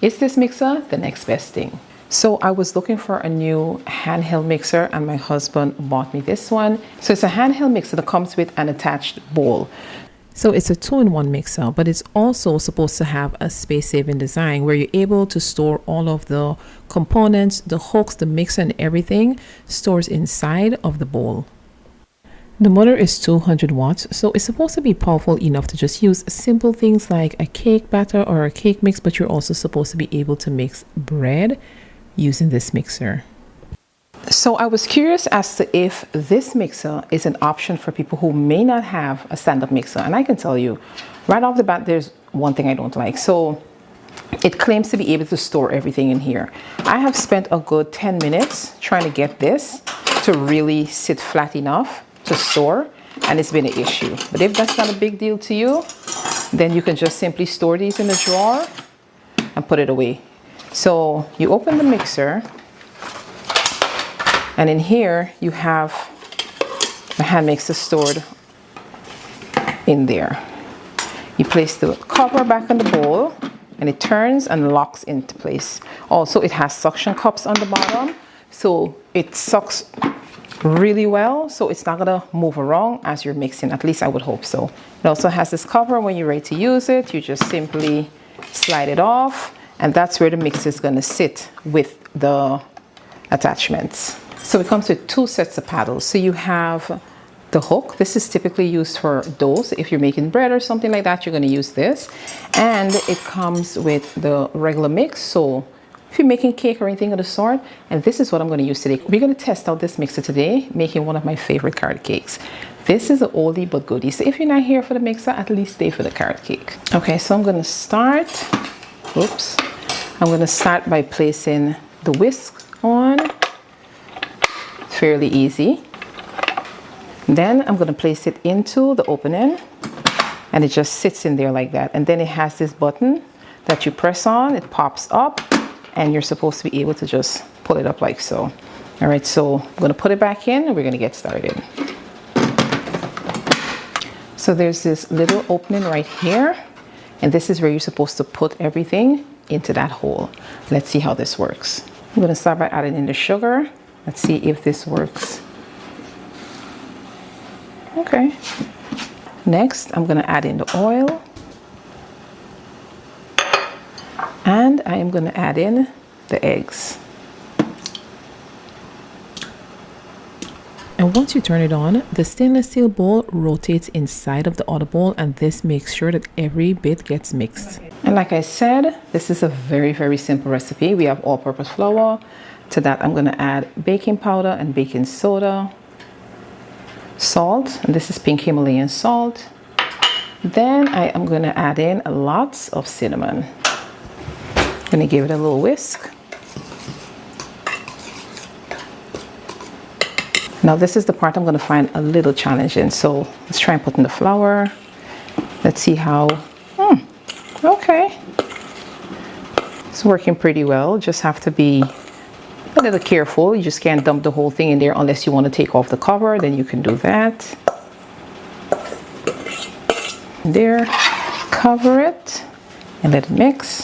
Is this mixer the next best thing? So I was looking for a new handheld mixer and my husband bought me this one. So it's a handheld mixer that comes with an attached bowl. So it's a 2-in-1 mixer, but it's also supposed to have a space-saving design where you're able to store all of the components, the hooks, the mixer and everything stores inside of the bowl. The motor is 200 watts, so it's supposed to be powerful enough to just use simple things like a cake batter or a cake mix, but you're also supposed to be able to mix bread using this mixer. So I was curious as to if this mixer is an option for people who may not have a stand-up mixer. And I can tell you right off the bat, there's one thing I don't like. So it claims to be able to store everything in here. I have spent a good 10 minutes trying to get this to really sit flat enough to store, and it's been an issue. But if that's not a big deal to you, then you can just simply store these in the drawer and put it away. So you open the mixer, and in here you have the hand mixer stored in there. You place the cover back on the bowl and it turns and locks into place. Also, it has suction cups on the bottom, so it sucks really well, so it's not gonna move around as you're mixing. At least I would hope so. It also has this cover. When you're ready to use it, you just simply slide it off, and that's where the mixer is gonna sit with the attachments. So it comes with 2 sets of paddles. So you have the hook. This is typically used for doughs. If you're making bread or something like that, you're going to use this. And it comes with the regular mix. So if you're making cake or anything of the sort, and this is what I'm going to use today. We're going to test out this mixer today, making one of my favorite carrot cakes. This is an oldie but goodie. So if you're not here for the mixer, at least stay for the carrot cake. Okay, so I'm going to start. Oops. I'm going to start by placing the whisk on. Fairly easy. Then I'm going to place it into the opening, and it just sits in there like that. And then it has this button that you press on, it pops up, and you're supposed to be able to just pull it up like so. All right, so I'm going to put it back in and we're going to get started. So there's this little opening right here, and this is where you're supposed to put everything into that hole. Let's see how this works. I'm going to start by adding in the sugar. Let's see if this works. Okay. Next, I'm going to add in the oil. And I am going to add in the eggs. And once you turn it on, the stainless steel bowl rotates inside of the other bowl, and this makes sure that every bit gets mixed. And like I said, this is a very, very simple recipe. We have all-purpose flour. To that, I'm going to add baking powder and baking soda, salt, and this is pink Himalayan salt. Then I am going to add in lots of cinnamon. I'm going to give it a little whisk. Now this is the part I'm going to find a little challenging. So let's try and put in the flour. Let's see how. Okay. It's working pretty well. Just have to be a little careful. You just can't dump the whole thing in there unless you want to take off the cover. Then you can do that. There. Cover it and let it mix.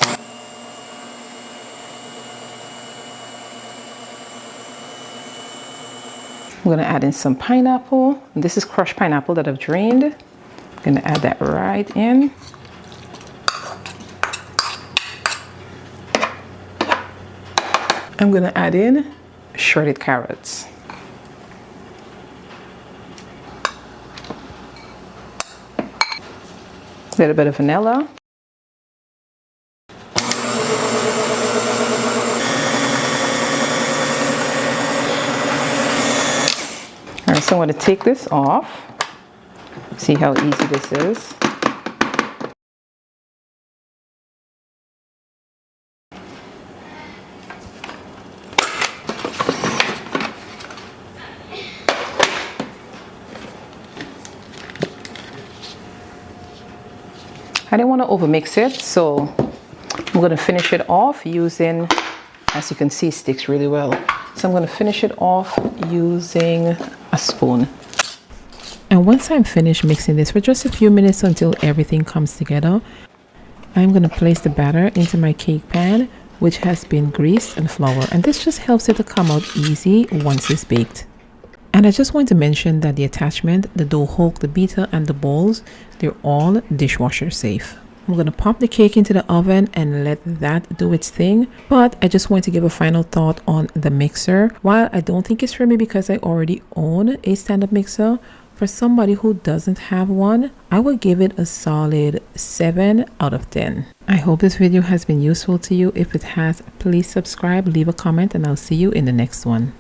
I'm going to add in some pineapple. This is crushed pineapple that I've drained. I'm going to add that right in. I'm going to add in shredded carrots. A little bit of vanilla. All right, so I'm going to take this off. See how easy this is. I didn't want to overmix it, so I'm going to finish it off using, as you can see, it sticks really well. So I'm going to finish it off using a spoon. And once I'm finished mixing this for just a few minutes until everything comes together, I'm going to place the batter into my cake pan, which has been greased and floured, and this just helps it to come out easy once it's baked. And I just want to mention that the attachment, the dough hook, the beater, and the bowls, they're all dishwasher safe. I'm going to pop the cake into the oven and let that do its thing. But I just want to give a final thought on the mixer. While I don't think it's for me because I already own a stand-up mixer, for somebody who doesn't have one, I will give it a solid 7 out of 10. I hope this video has been useful to you. If it has, please subscribe, leave a comment, and I'll see you in the next one.